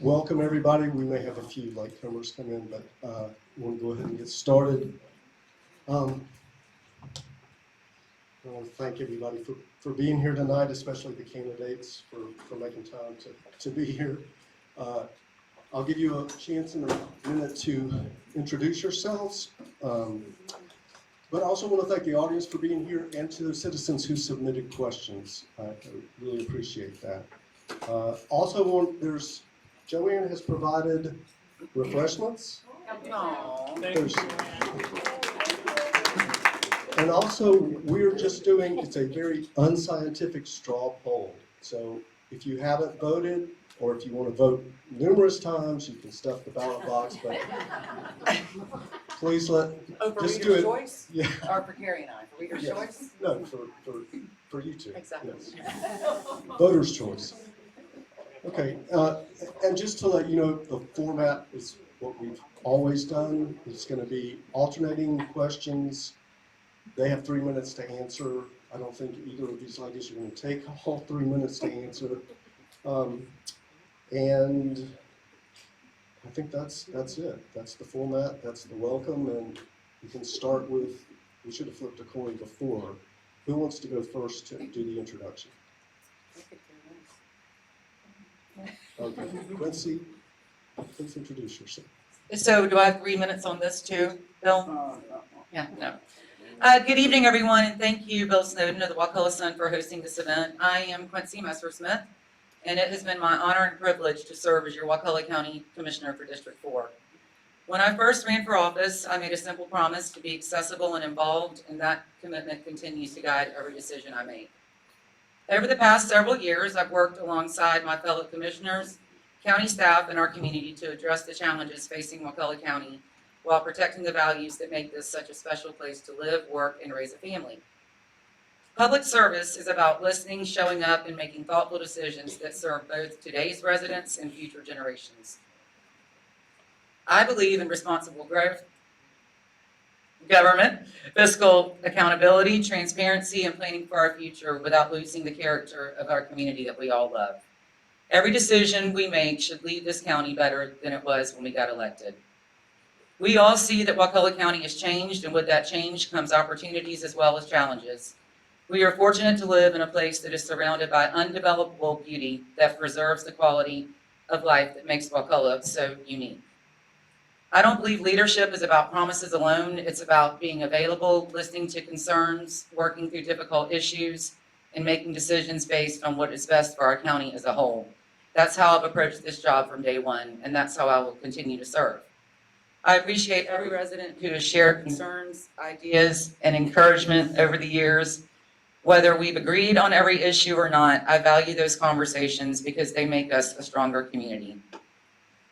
Welcome, everybody. We may have a few latecomers come in, but we'll go ahead and get started. I want to thank everybody for being here tonight, especially the candidates for making time to be here. I'll give you a chance in a minute to introduce yourselves. But I also want to thank the audience for being here and to the citizens who submitted questions. I really appreciate that. Also, Joanne has provided refreshments. And also, we're just doing, it's a very unscientific straw poll. So if you haven't voted, or if you want to vote numerous times, you can stuff the ballot box, but please for just reader's do it. choice? Yeah. Or for Carrie and I, for reader's Yes. choice? No, for you two. Exactly. Yes. Voter's choice. Okay, and just to let you know, the format is what we've always done. It's going to be alternating questions. They have 3 minutes to answer. I don't think either of these ladies are going to take all 3 minutes to answer. And I think that's it. That's the format. That's the welcome. And we can start with, we should have flipped a coin before. Who wants to go first to do the introduction? Okay, Quincee, please introduce yourself. So do I have 3 minutes on this too, Bill? Yeah, no. Good evening, everyone, and thank you, Bill Snowden of the Wakulla Sun, for hosting this event. I am Quincee Messersmith, and it has been my honor and privilege to serve as your Wakulla County Commissioner for District 4. When I first ran for office, I made a simple promise to be accessible and involved, and that commitment continues to guide every decision I make. Over the past several years, I've worked alongside my fellow commissioners, county staff, and our community to address the challenges facing Wakulla County while protecting the values that make this such a special place to live, work, and raise a family. Public service is about listening, showing up, and making thoughtful decisions that serve both today's residents and future generations. I believe in responsible growth, government, fiscal accountability, transparency, and planning for our future without losing the character of our community that we all love. Every decision we make should leave this county better than it was when we got elected. We all see that Wakulla County has changed, and with that change comes opportunities as well as challenges. We are fortunate to live in a place that is surrounded by undevelopable beauty that preserves the quality of life that makes Wakulla so unique. I don't believe leadership is about promises alone. It's about being available, listening to concerns, working through difficult issues, and making decisions based on what is best for our county as a whole. That's how I've approached this job from day one, and that's how I will continue to serve. I appreciate every resident who has shared concerns, ideas, and encouragement over the years. Whether we've agreed on every issue or not, I value those conversations because they make us a stronger community.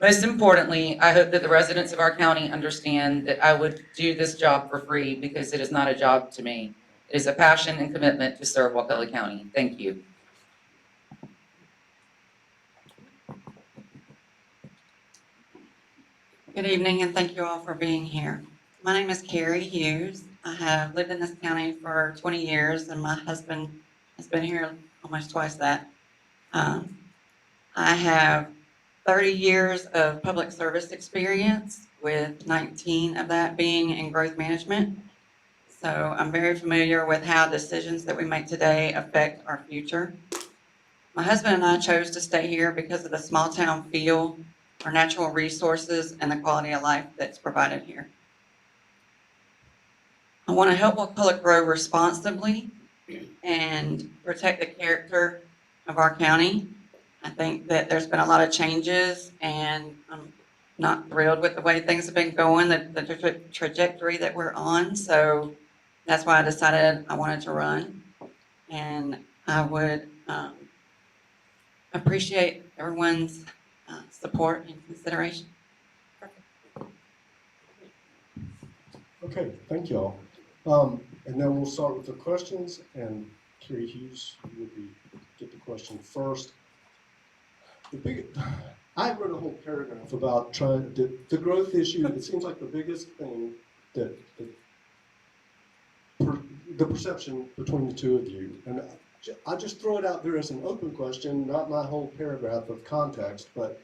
Most importantly, I hope that the residents of our county understand that I would do this job for free because it is not a job to me. It is a passion and commitment to serve Wakulla County. Thank you. Good evening, and thank you all for being here. My name is Carrie Hughes. I have lived in this county for 20 years, and my husband has been here almost twice that. I have 30 years of public service experience, with 19 of that being in growth management. So I'm very familiar with how decisions that we make today affect our future. My husband and I chose to stay here because of the small town feel, our natural resources, and the quality of life that's provided here. I want to help Wakulla grow responsibly and protect the character of our county. I think that there's been a lot of changes, and I'm not thrilled with the way things have been going, the trajectory that we're on. So that's why I decided I wanted to run, and I would appreciate everyone's support and consideration. Okay, thank you all. And then we'll start with the questions, and Carrie Hughes, you will get the question first. I wrote a whole paragraph about the growth issue. It seems like the biggest thing that the perception between the two of you, and I just throw it out there as an open question, not my whole paragraph of context, but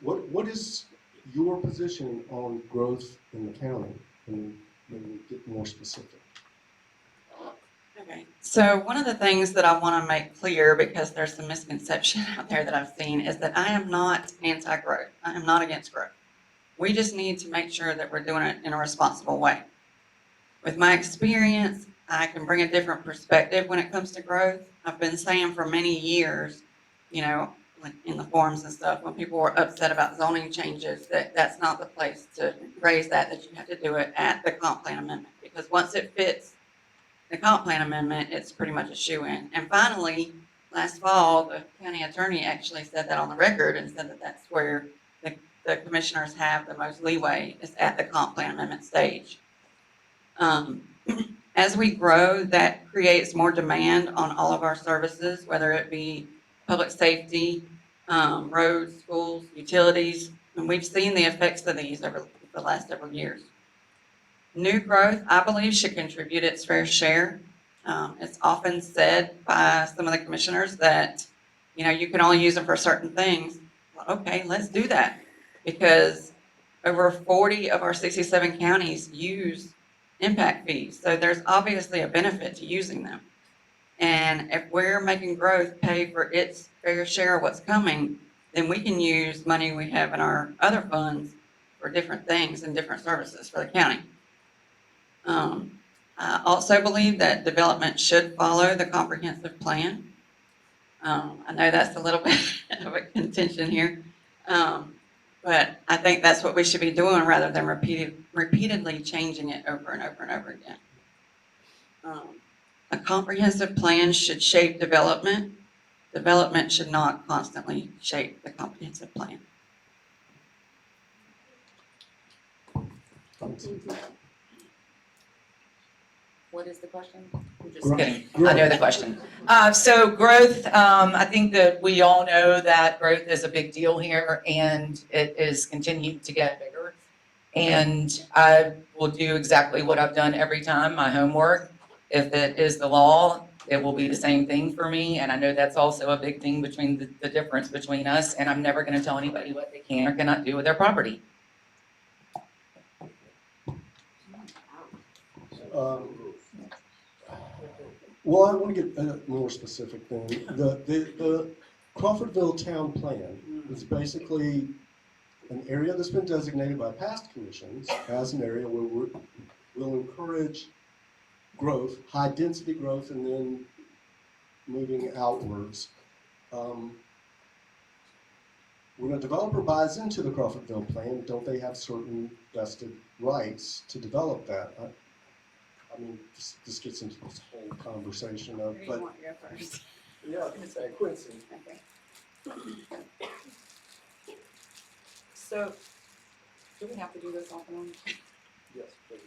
What is your position on growth in the county? And maybe get more specific. Okay, so one of the things that I want to make clear, because there's some misconception out there that I've seen, is that I am not anti-growth. I am not against growth. We just need to make sure that we're doing it in a responsible way. With my experience, I can bring a different perspective when it comes to growth. I've been saying for many years, you know, like in the forums and stuff, when people were upset about zoning changes, that's not the place to raise that you have to do it at the comp plan amendment. Because once it fits the comp plan amendment, it's pretty much a shoo-in. And finally, last fall, the county attorney actually said that on the record and said that that's where the commissioners have the most leeway, is at the comp plan amendment stage. As we grow, that creates more demand on all of our services, whether it be public safety, roads, schools, utilities, and we've seen the effects of these over the last several years. New growth, I believe, should contribute its fair share. It's often said by some of the commissioners that, you know, you can only use them for certain things. Well, okay, let's do that, because over 40 of our 67 counties use impact fees. So there's obviously a benefit to using them. And if we're making growth pay for its fair share of what's coming, then we can use money we have in our other funds for different things and different services for the county. I also believe that development should follow the comprehensive plan. I know that's a little bit of a contention here, but I think that's what we should be doing rather than repeatedly changing it over and over and over again. A comprehensive plan should shape development. Development should not constantly shape the comprehensive plan. What is the question? I'm just Growth. kidding. Growth. I know the question. So growth, I think that we all know that growth is a big deal here, and it is continuing to get bigger. And I will do exactly what I've done every time, my homework. If it is the law, it will be the same thing for me. And I know that's also a big thing between the difference between us. And I'm never going to tell anybody what they can or cannot do with their property. Well, I want to get more specific then. The Crawfordville Town Plan is basically an area that's been designated by past commissions as an area where we'll encourage growth, high density growth, and then moving outwards. When a developer buys into the Crawfordville plan, don't they have certain vested rights to develop that? I mean, this gets into this whole conversation of, but. Yeah, Quincee. Okay. So, do we have to do this off and on? Yes, please.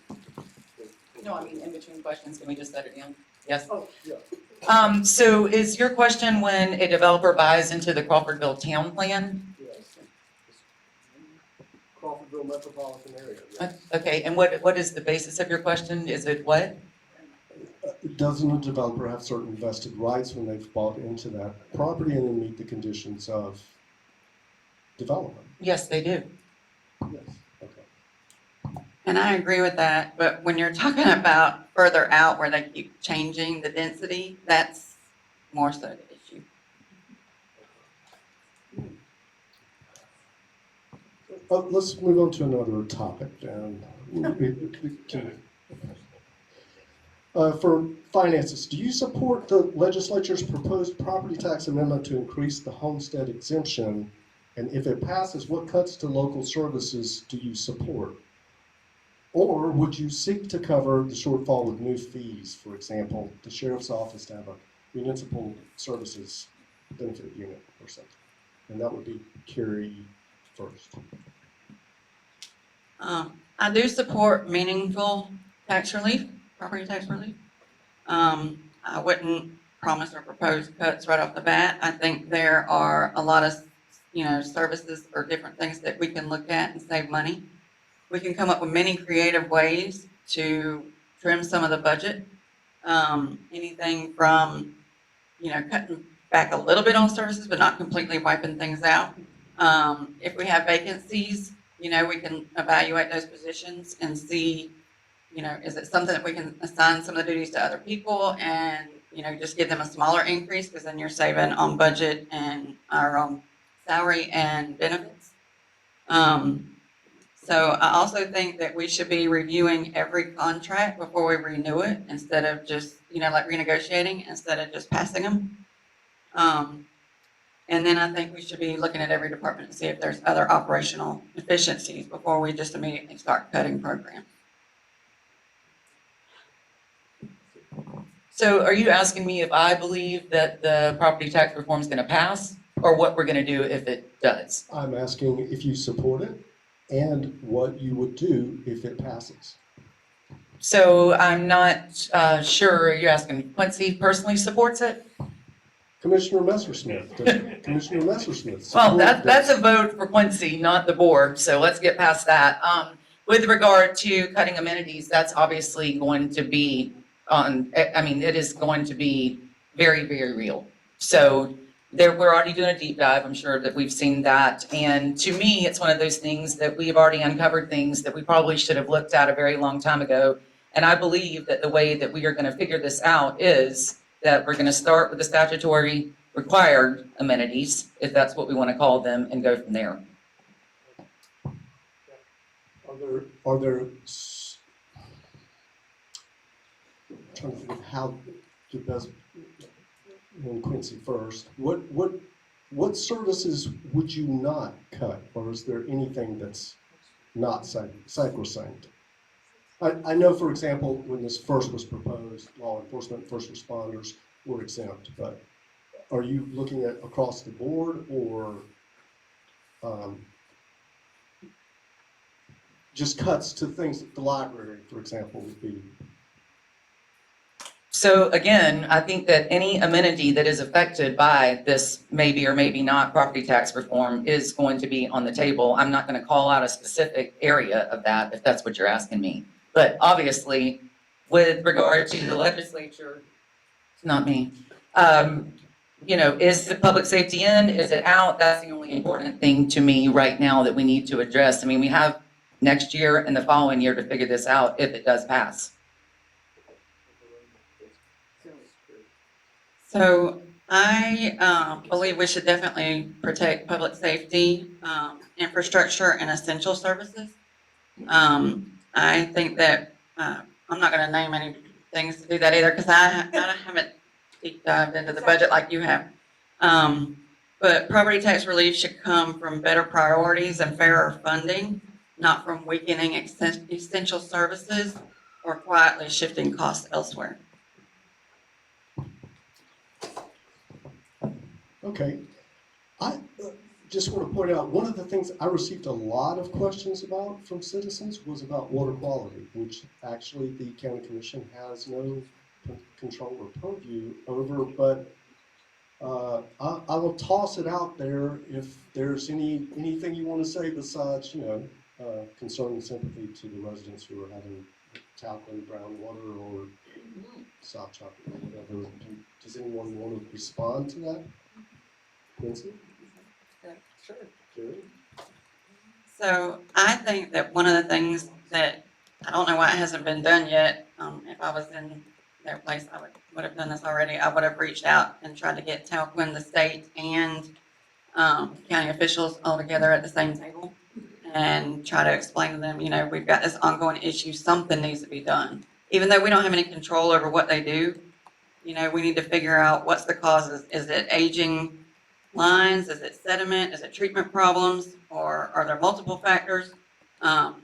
No, I mean, in between questions, can we just set it down? Yes? Oh, yeah. So is your question when a developer buys into the Crawfordville Town Plan? Yes. Crawfordville metropolitan area. Yes. Okay, and what is the basis of your question? Is it what? Doesn't a developer have certain vested rights when they've bought into that property and then meet the conditions of development? Yes, they do. Yes. Okay. And I agree with that, but when you're talking about further out where they keep changing the density, that's more so the issue. Let's move on to another topic then. For finances, do you support the legislature's proposed property tax amendment to increase the homestead exemption? And if it passes, what cuts to local services do you support? Or would you seek to cover the shortfall with new fees, for example, the sheriff's office to have a municipal services benefit unit or something? And that would be Carrie first. I do support meaningful tax relief, property tax relief. I wouldn't promise or propose cuts right off the bat. I think there are a lot of, services or different things that we can look at and save money. We can come up with many creative ways to trim some of the budget. Anything from, cutting back a little bit on services, but not completely wiping things out. If we have vacancies, we can evaluate those positions and see, is it something that we can assign some of the duties to other people and, just give them a smaller increase because then you're saving on budget and our salary and benefits. So I also think that we should be reviewing every contract before we renew it instead of just, like renegotiating instead of just passing them. And then I think we should be looking at every department to see if there's other operational efficiencies before we just immediately start cutting programs. So are you asking me if I believe that the property tax reform is going to pass, or what we're going to do if it does? I'm asking if you support it and what you would do if it passes. So I'm not sure, you're asking Quincee personally supports it? Commissioner Messersmith, does Commissioner Messersmith Well, support that's this? a vote for Quincee, not the board, so let's get past that. With regard to cutting amenities, that's obviously going to be it is going to be very, very real. So we're already doing a deep dive, I'm sure that we've seen that. And to me, it's one of those things that we've already uncovered things that we probably should have looked at a very long time ago. And I believe that the way that we are gonna figure this out is that we're gonna start with the statutory required amenities, if that's what we wanna call them, and go from there. Are there I'm trying to think of how to best, Quincee first, what services would you not cut, or is there anything that's not sacrosanct? I know, for example, when this first was proposed, law enforcement, first responders were exempt, but are you looking at across the board, or just cuts to things that the library, for example, would be? So again, I think that any amenity that is affected by this maybe or maybe not property tax reform is going to be on the table. I'm not going to call out a specific area of that if that's what you're asking me. But obviously, with regard to the legislature, it's not me. Is the public safety in? Is it out? That's the only important thing to me right now that we need to address. I mean, we have next year and the following year to figure this out if it does pass. So I believe we should definitely protect public safety, infrastructure, and essential services. I think that I'm not going to name any things to do that either because I haven't deep dived into the budget like you have. But property tax relief should come from better priorities and fairer funding, not from weakening essential services or quietly shifting costs elsewhere. Okay, I just want to point out, one of the things I received a lot of questions about from citizens was about water quality, which actually the county commission has no control or purview over, but I will toss it out there if there's anything you want to say besides, concern and sympathy to the residents who are having talcum brown water or soft chocolate or whatever. Does anyone want to respond to that? Quincee? Sure. Carrie? So I think that one of the things that, I don't know why it hasn't been done yet, if I was in their place, I would have done this already. I would have reached out and tried to get Talquin, the state, and county officials all together at the same table and try to explain to them, we've got this ongoing issue, something needs to be done. Even though we don't have any control over what they do, we need to figure out what's the causes. Is it aging lines? Is it sediment? Is it treatment problems? Or are there multiple factors? I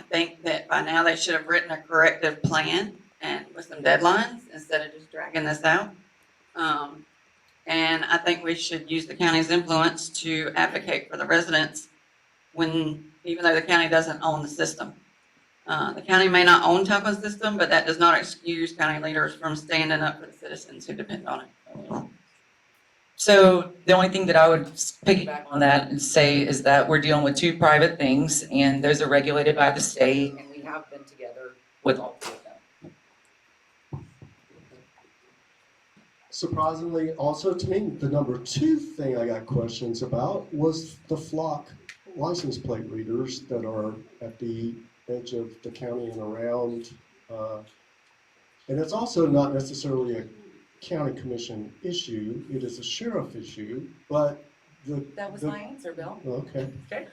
think that by now they should have written a corrective plan and with some deadlines instead of just dragging this out. And I think we should use the county's influence to advocate for the residents even though the county doesn't own the system. The county may not own Talco's system, but that does not excuse county leaders from standing up for the citizens who depend on it. So the only thing that I would piggyback on that and say is that we're dealing with two private things, and those are regulated by the state, and we have been together with all three of them. surprisingly, also to me, the number two thing I got questions about was the flock license plate readers that are at the edge of the county and around. And it's also not necessarily a county commission issue, it is a sheriff issue, but That was my answer, Bill. Okay. Okay.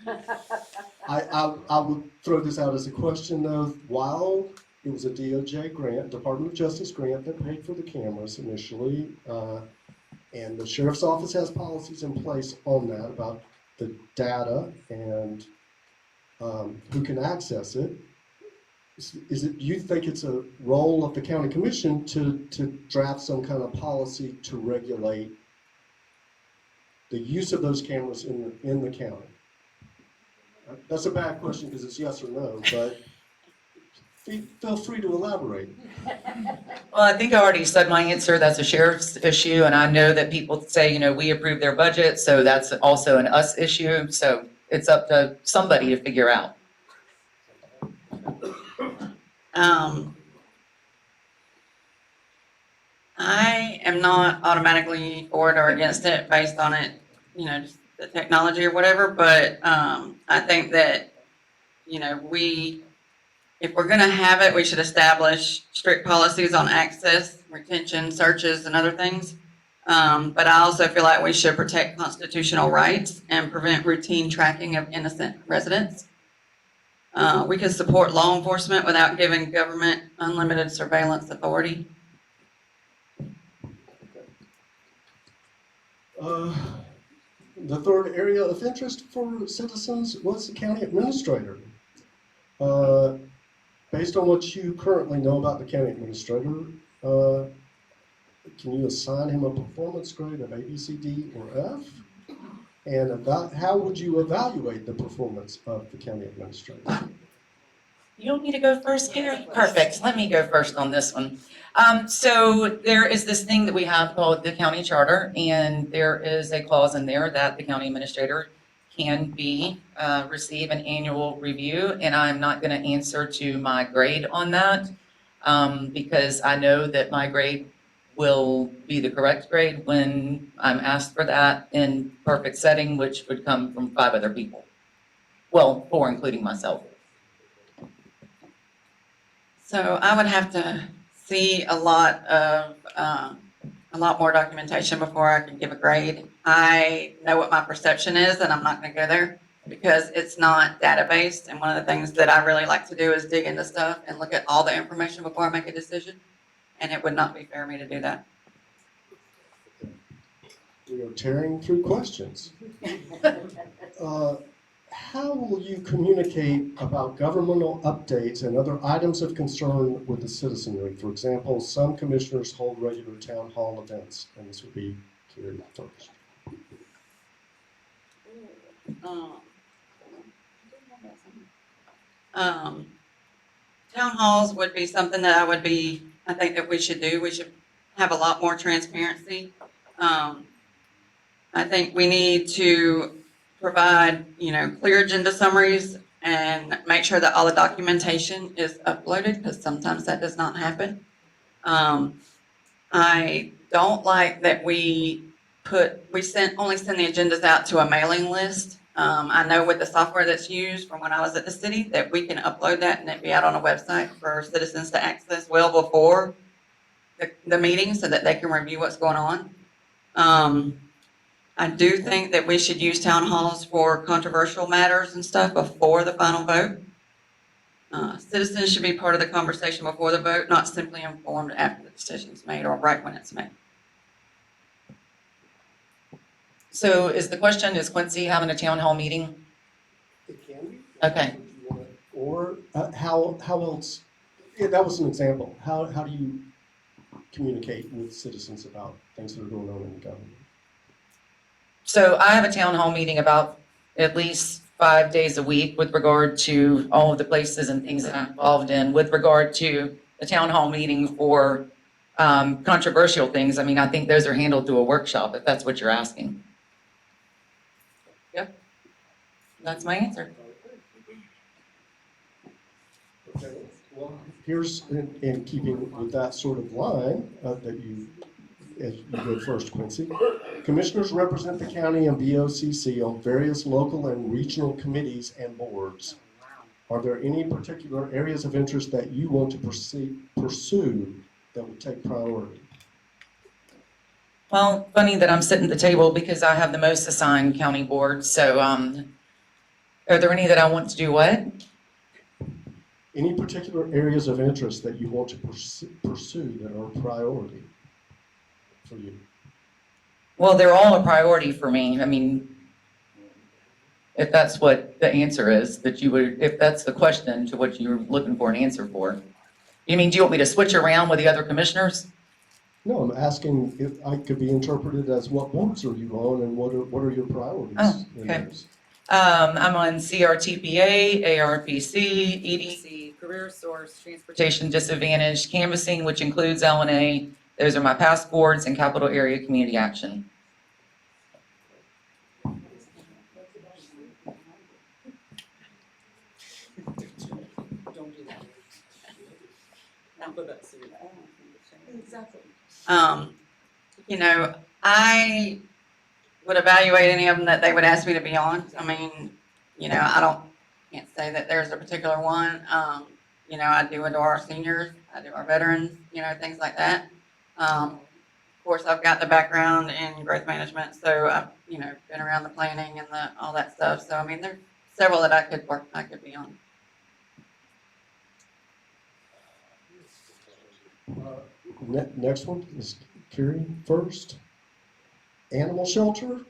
I would throw this out as a question though, while it was a DOJ grant, Department of Justice grant that paid for the cameras initially, and the sheriff's office has policies in place on that about the data and who can access it. Do you think it's a role of the county commission to draft some kind of policy to regulate the use of those cameras in the county? That's a bad question because it's yes or no, but feel free to elaborate. Well, I think I already said my answer. That's a sheriff's issue, and I know that people say, you know, we approve their budget, so that's also an us issue. So it's up to somebody to figure out. I am not automatically for it or against it based on it, you know, just the technology or whatever, but, I think that, you know, if we're gonna have it, we should establish strict policies on access, retention, searches, and other things. But I also feel like we should protect constitutional rights and prevent routine tracking of innocent residents. We can support law enforcement without giving government unlimited surveillance authority. The third area of interest for citizens was the county administrator. Based on what you currently know about the county administrator, can you assign him a performance grade of A, B, C, D, or F? And about how would you evaluate the performance of the county administrator? You don't need to go first, Carrie? Perfect. Let me go first on this one. So there is this thing that we have called the county charter, and there is a clause in there that the county administrator can receive an annual review, and I'm not going to answer to my grade on that because I know that my grade will be the correct grade when I'm asked for that in perfect setting, which would come from 5 other people. Well, 4 including myself. So I would have to see a lot more documentation before I can give a grade. I know what my perception is, and I'm not gonna go there because it's not data-based. And one of the things that I really like to do is dig into stuff and look at all the information before I make a decision. And it would not be fair for me to do that. We are tearing through questions. How will you communicate about governmental updates and other items of concern with the citizenry? For example, some commissioners hold regular town hall events, and this would be Carrie first. Town halls would be something that I think that we should do. We should have a lot more transparency. I think we need to provide, you know, clear agenda summaries and make sure that all the documentation is uploaded, because sometimes that does not happen. I don't like that we only send the agendas out to a mailing list. I know with the software that's used from when I was at the city, that we can upload that and it be out on a website for citizens to access well before the meeting so that they can review what's going on. I do think that we should use town halls for controversial matters and stuff before the final vote. Citizens should be part of the conversation before the vote, not simply informed after the decision's made or right when it's made. So is the question, is Quincee having a town hall meeting? It can be. Okay. Or how else? Yeah, that was an example. How do you communicate with citizens about things that are going on in the government? So I have a town hall meeting about at least 5 days a week with regard to all of the places and things that I'm involved in. With regard to the town hall meeting for controversial things, I mean, I think those are handled through a workshop, if that's what you're asking. Yep. That's my answer. Okay. Well, here's in keeping with that sort of line that you as you go first, Quincy. Commissioners represent the county and BOCC on various local and regional committees and boards. Are there any particular areas of interest that you want to pursue that would take priority? Well, funny that I'm sitting at the table because I have the most assigned county boards. So are there any that I want to do what? Any particular areas of interest that you want to pursue that are a priority for you? Well, they're all a priority for me. I mean, if that's what the answer is, that you would, if that's the question to what you're looking for an answer for. You mean, do you want me to switch around with the other commissioners? No, I'm asking if I could be interpreted as what boards are you on and what are your priorities? Oh, in okay. those? I'm on CRTPA, ARPC, EDC, Career Source, Transportation Disadvantaged, Canvassing, which includes L&A. Those are my past boards, and Capital Area Community Action. Don't do that. Now go back to exactly. You know, I would evaluate any of them that they would ask me to be on. I mean, you know, can't say that there's a particular one. You know, I do our seniors, I do our veterans, you know, things like that. Of course, I've got the background in growth management, so I've, you know, been around the planning and all that stuff. So, I mean, there's several that I could be on. Next one is Carrie first. Animal shelter.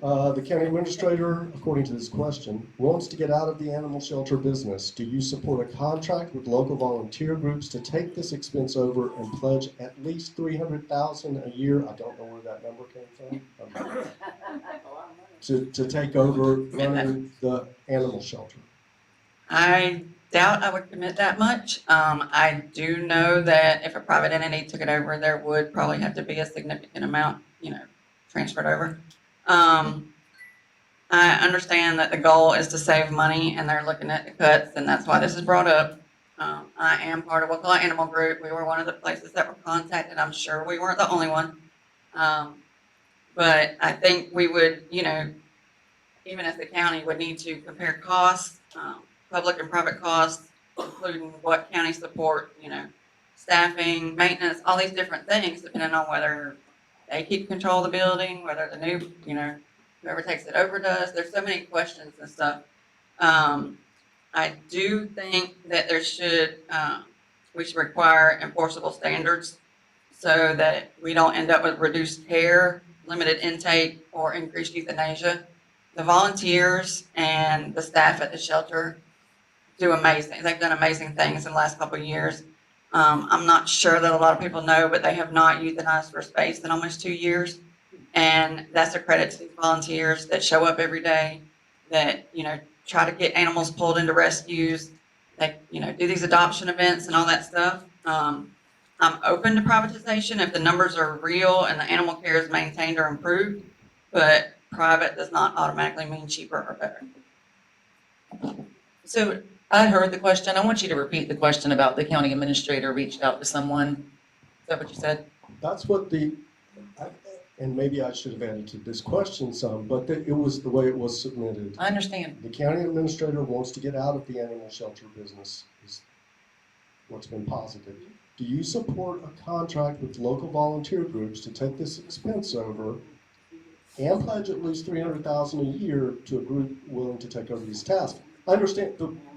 The county administrator, according to this question, wants to get out of the animal shelter business. Do you support a contract with local volunteer groups to take this expense over and pledge at least $300,000 a year? I don't know where that number came from. To take over running the animal shelter. I doubt I would commit that much. I do know that if a private entity took it over, there would probably have to be a significant amount, you know, transferred over. I understand that the goal is to save money and they're looking at the cuts, and that's why this is brought up. I am part of Wakulla Animal Group. We were one of the places that were contacted. I'm sure we weren't the only one. But I think we would, you know, even as the county would need to compare costs, public and private costs, including what county support, you know, staffing, maintenance, all these different things, depending on whether they keep control of the building, whether the new, you know, whoever takes it over does. There's so many questions and stuff. I do think that we should require enforceable standards so that we don't end up with reduced care, limited intake, or increased euthanasia. The volunteers and the staff at the shelter do amazing. They've done amazing things in the last couple of years. I'm not sure that a lot of people know, but they have not euthanized for space in almost 2 years. And that's a credit to these volunteers that show up every day, that, you know, try to get animals pulled into rescues, that, you know, do these adoption events and all that stuff. I'm open to privatization if the numbers are real and the animal care is maintained or improved, but private does not automatically mean cheaper or better. So I heard the question. I want you to repeat the question about the county administrator reached out to someone. Is that what you said? That's what and maybe I should have added to this question some, but it was the way it was submitted. I understand. The county administrator wants to get out of the animal shelter business, is what's been posited. Do you support a contract with local volunteer groups to take this expense over and pledge at least $300,000 a year to a group willing to take over these tasks? I understand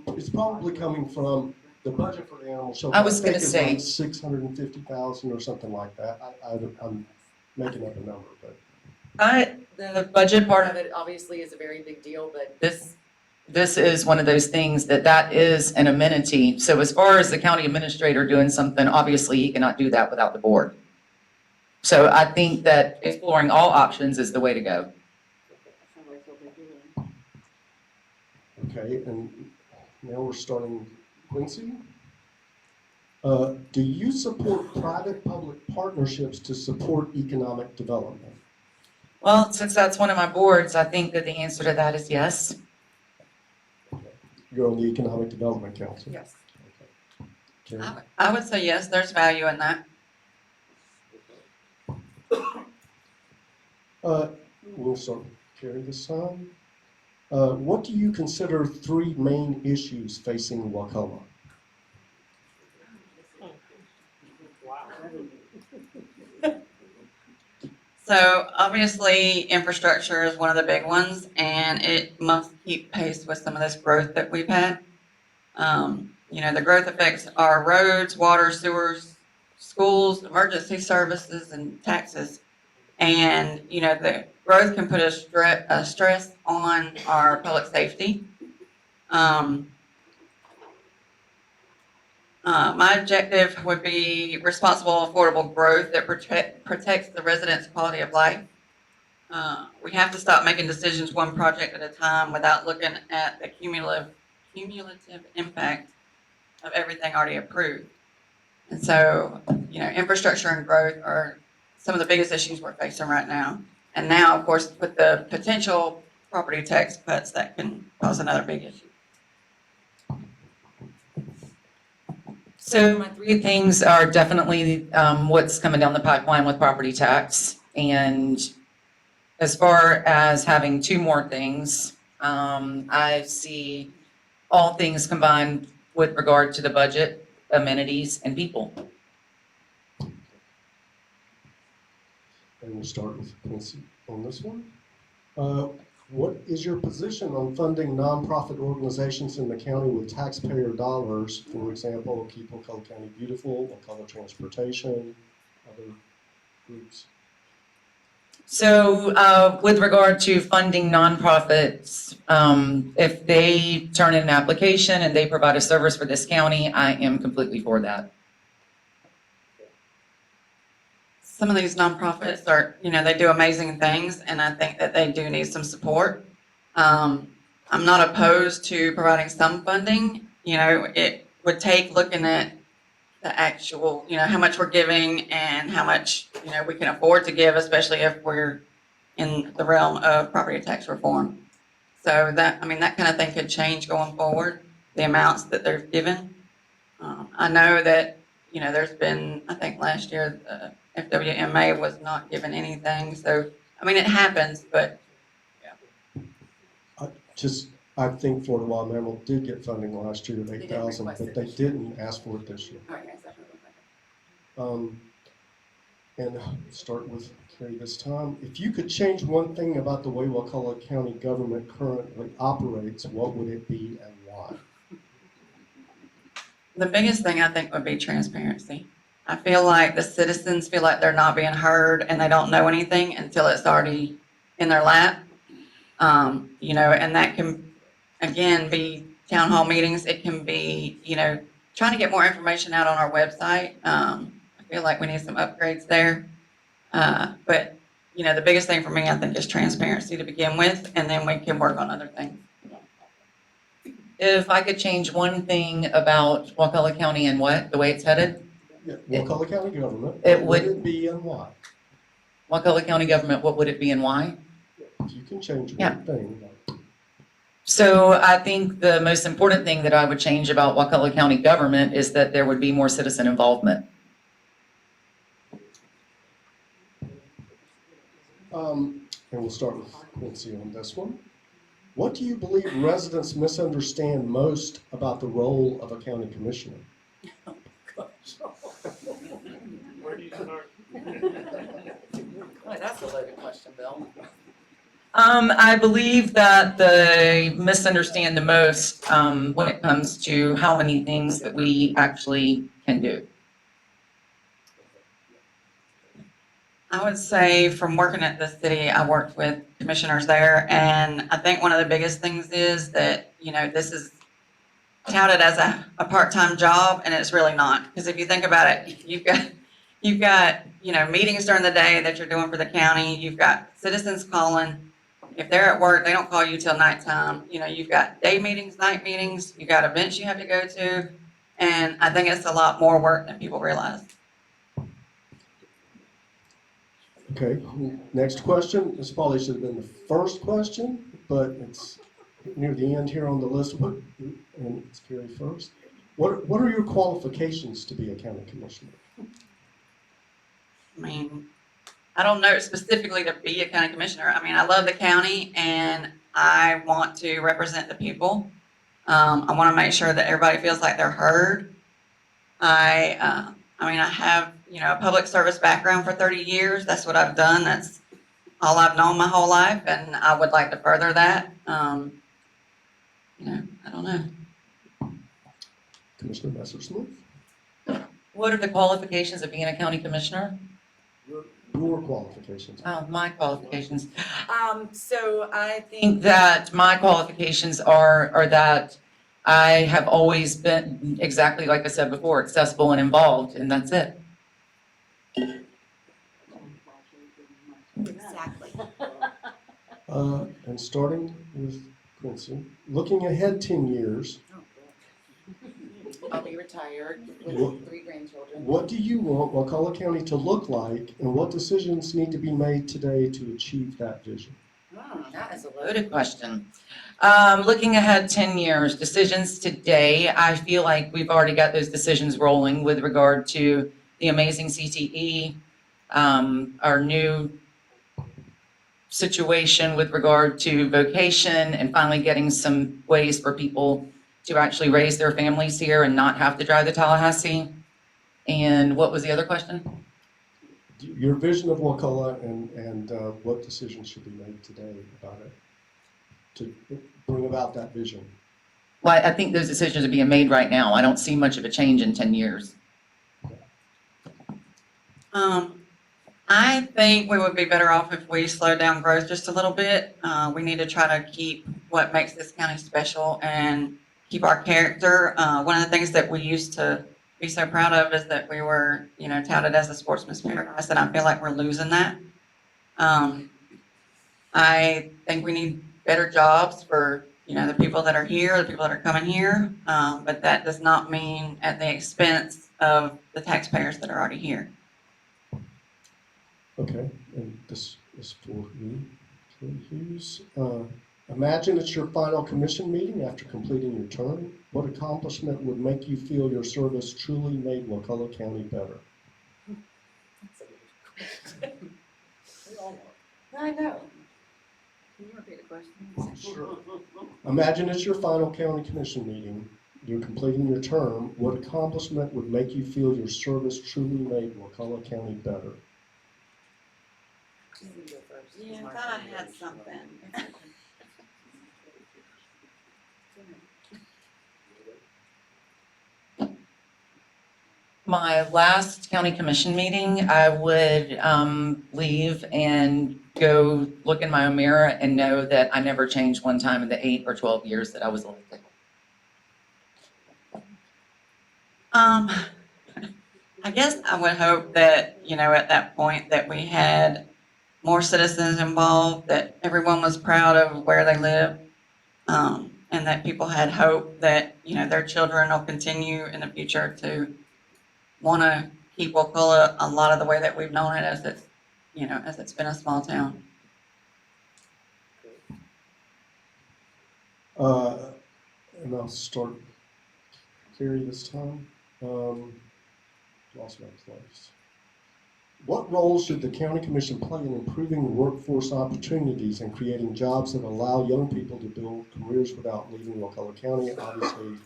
it's probably coming from the budget for the animal shelter. I was going to say $650,000 or something like that. I'm making up a number, but the budget part of it obviously is a very big deal, but this is one of those things that is an amenity. So as far as the county administrator doing something, obviously he cannot do that without the board. So I think that exploring all options is the way to go. okay, and now we're starting Quincee. Do you support private-public partnerships to support economic development? Well, since that's one of my boards, I think that the answer to that is yes. You're on the Economic Development Council? Yes. Okay. I would say yes, there's value in that. We'll start with Carrie this time. What do you consider three main issues facing Wakulla? So obviously, infrastructure is one of the big ones, and it must keep pace with some of this growth that we've had. The growth affects our roads, water, sewers, schools, emergency services, and taxes. And, the growth can put a stress on our public safety. My objective would be responsible, affordable growth that protects the residents' quality of life. We have to stop making decisions one project at a time without looking at the cumulative impact of everything already approved. And so, infrastructure and growth are some of the biggest issues we're facing right now. And now, of course, with the potential property tax cuts, that can cause another big issue. So my three things are definitely what's coming down the pipeline with property tax. And as far as having two more things, I see all things combined with regard to the budget, amenities, and people. And we'll start with Quincee on this one. What is your position on funding nonprofit organizations in the county with taxpayer dollars? For example, Keep Wakulla County Beautiful, Wakulla Transportation, other groups. So with regard to funding nonprofits, if they turn in an application and they provide a service for this county, I am completely for that. Some of these nonprofits are, they do amazing things, and I think that they do need some support. I'm not opposed to providing some funding. It would take looking at the actual, how much we're giving and how much, we can afford to give, especially if we're in the realm of property tax reform. So that kind of thing could change going forward, the amounts that they're given. I know that, there's been, I think last year, FWMA was not given anything. So, it happens, but I think Florida Wild Mammal did get funding last year of 8,000, but they didn't ask for it this year. And start with Carrie this time. If you could change one thing about the way Wakulla County government currently operates, what would it be and why? the biggest thing I think would be transparency. I feel like the citizens feel like they're not being heard and they don't know anything until it's already in their lap. And that can, again, be town hall meetings. It can be, trying to get more information out on our website. I feel like we need some upgrades there. But the biggest thing for me, I think, is transparency to begin with, and then we can work on other things. If I could change one thing about Wakulla County and the way it's headed, Yeah, Wakulla County government, it what would- would it be and why? Wakulla County government, what would it be and why? If you can change Yeah. one thing. So I think the most important thing that I would change about Wakulla County government is that there would be more citizen involvement. And we'll start with Quincee on this one. What do you believe residents misunderstand most about the role of a county commissioner? Where do you start? That's a loaded question, Bill. I believe that they misunderstand the most when it comes to how many things that we actually can do. I would say from working at the city, I worked with commissioners there, and I think one of the biggest things is that, this is touted as a part-time job, and it's really not. Because if you think about it, you've got, meetings during the day that you're doing for the county, you've got citizens calling. If they're at work, they don't call you till nighttime. You've got day meetings, night meetings, you've got events you have to go to, and I think it's a lot more work than people realize. Okay, next question. This probably should have been the first question, but it's near the end here on the list. And it's Carrie first. What are your qualifications to be a county commissioner? I don't know specifically to be a county commissioner. I mean, I love the county and I want to represent the people. I want to make sure that everybody feels like they're heard. I mean, I have, a public service background for 30 years. That's what I've done. That's all I've known my whole life, and I would like to further that. I don't know. Commissioner Messersmith? What are the qualifications of being a county commissioner? Your qualifications. My qualifications. So I think that my qualifications are that I have always been, exactly like I said before, accessible and involved, and that's it. Exactly. And starting with Quincee, looking ahead 10 years, I'll be retired What- with 3 grandchildren. what do you want Wakulla County to look like, and what decisions need to be made today to achieve that vision? That is a loaded question. Looking ahead 10 years, decisions today, I feel like we've already got those decisions rolling with regard to the amazing CTE, our new situation with regard to vocation, and finally getting some ways for people to actually raise their families here and not have to drive to Tallahassee. And what was the other question? Your vision of Wakulla and what decisions should be made today about it to bring about that vision? Well, I think those decisions are being made right now. I don't see much of a change in 10 years. I think we would be better off if we slowed down growth just a little bit. We need to try to keep what makes this county special and keep our character. One of the things that we used to be so proud of is that we were, touted as a sportsman's paradise, and I feel like we're losing that. I think we need better jobs for, the people that are here, the people that are coming here, but that does not mean at the expense of the taxpayers that are already here. Okay, and this is for you, Carrie Hughes. Imagine it's your final commission meeting after completing your term. What accomplishment would make you feel your service truly made Wakulla County better? I know. Can you repeat the question? Sure. Imagine it's your final county commission meeting. You're completing your term. What accomplishment would make you feel your service truly made Wakulla County better? Yeah, I thought I had something. My last county commission meeting, I would leave and go look in my own mirror and know that I never changed one time in the 8 or 12 years that I was elected. I guess I would hope that, at that point that we had more citizens involved, that everyone was proud of where they live, and that people had hope that, their children will continue in the future to want to keep Wakulla a lot of the way that we've known it as it's been a small town. And I'll start Carrie this time. Lost my place. What role should the county commission play in improving workforce opportunities and creating jobs that allow young people to build careers without leaving Wakulla County? Obviously,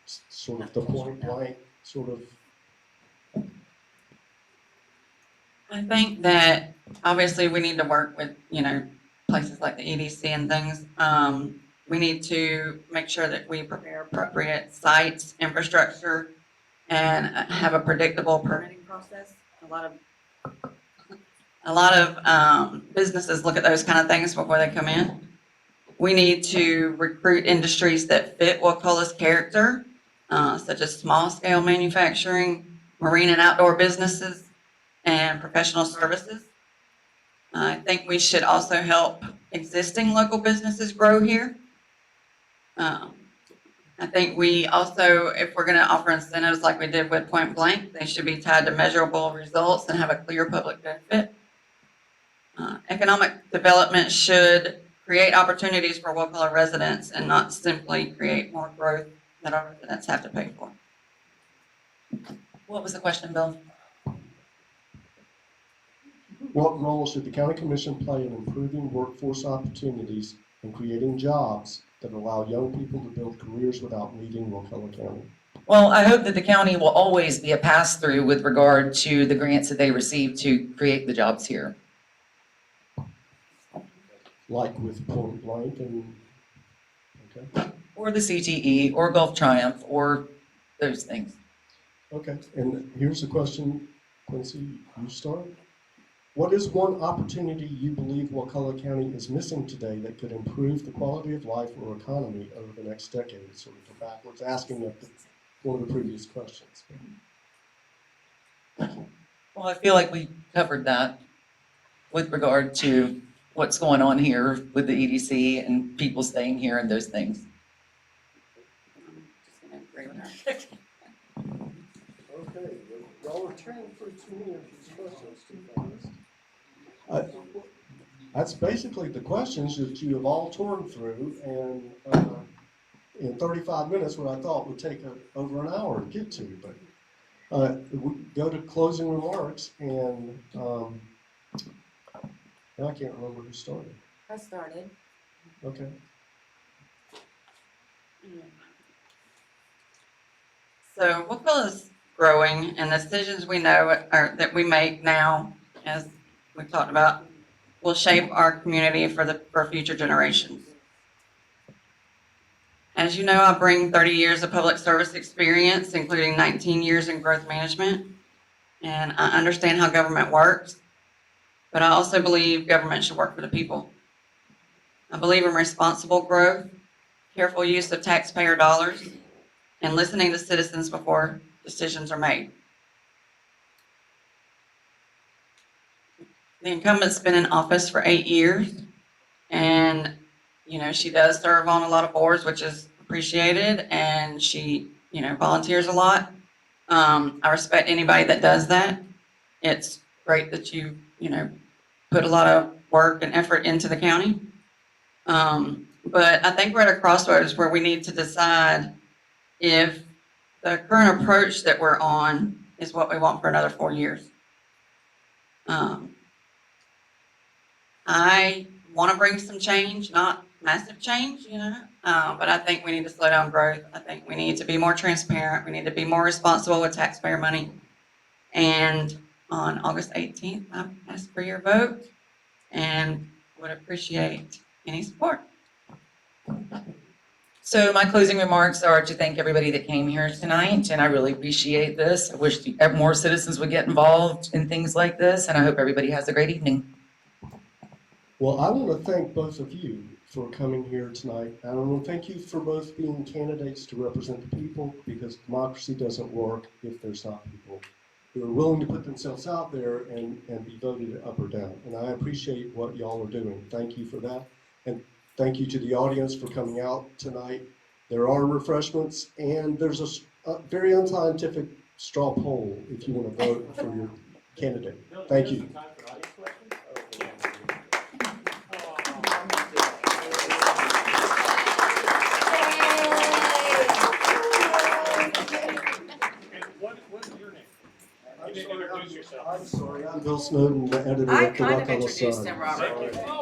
sort of the point blank, sort of. I think that obviously we need to work with, places like the EDC and things. We need to make sure that we prepare appropriate sites, infrastructure, and have a predictable permitting process. A lot of businesses look at those kind of things before they come in. We need to recruit industries that fit Wakulla's character, such as small-scale manufacturing, marine and outdoor businesses, and professional services. I think we should also help existing local businesses grow here. I think we also, if we're going to offer incentives like we did with Point Blank, they should be tied to measurable results and have a clear public benefit. Economic development should create opportunities for Wakulla residents and not simply create more growth that our residents have to pay for. What was the question, Bill? What role should the county commission play in improving workforce opportunities and creating jobs that allow young people to build careers without leaving Wakulla County? Well, I hope that the county will always be a pass-through with regard to the grants that they receive to create the jobs here. Like with Point Blank and, okay, Or the CTE, or Gulf Triumph, or those things. okay. And here's the question, Quincy, you start. What is one opportunity you believe Wakulla County is missing today that could improve the quality of life or economy over the next decade? Sort of a backwards asking of one of the previous questions. Well, I feel like we covered that with regard to what's going on here with the EDC and people staying here and those things. I'm just gonna agree with her. Okay, y'all are turning through too many of these questions too fast. That's basically the questions that you have all torn through, and in 35 minutes, what I thought would take over an hour to get to. But we go to closing remarks, and now I can't remember who started. I started. Okay. So Wakulla's growing, and the decisions we know are that we make now, as we've talked about, will shape our community for future generations. As you know, I bring 30 years of public service experience, including 19 years in growth management, and I understand how government works, but I also believe government should work for the people. I believe in responsible growth, careful use of taxpayer dollars, and listening to citizens before decisions are made. The incumbent's been in office for 8 years, and, she does serve on a lot of boards, which is appreciated, and she, volunteers a lot. I respect anybody that does that. It's great that you put a lot of work and effort into the county. But I think we're at a crossroads where we need to decide if the current approach that we're on is what we want for another 4 years. I want to bring some change, not massive change, but I think we need to slow down growth. I think we need to be more transparent. We need to be more responsible with taxpayer money. And on August 18th, I ask for your vote and would appreciate any support. So my closing remarks are to thank everybody that came here tonight, and I really appreciate this. I wish more citizens would get involved in things like this, and I hope everybody has a great evening. Well, I want to thank both of you for coming here tonight. I want to thank you for both being candidates to represent the people, because democracy doesn't work if there's not people who are willing to put themselves out there and be voted up or down. And I appreciate what y'all are doing. Thank you for that. And thank you to the audience for coming out tonight. There are refreshments, and there's a very unscientific straw poll if you want to vote for your candidate. Thank you. What's your name? You didn't introduce yourself. I'm sorry, I'm Bill Snowden, the editor I of the kind of Wakulla introduced Sun. him, Robert. Thank you.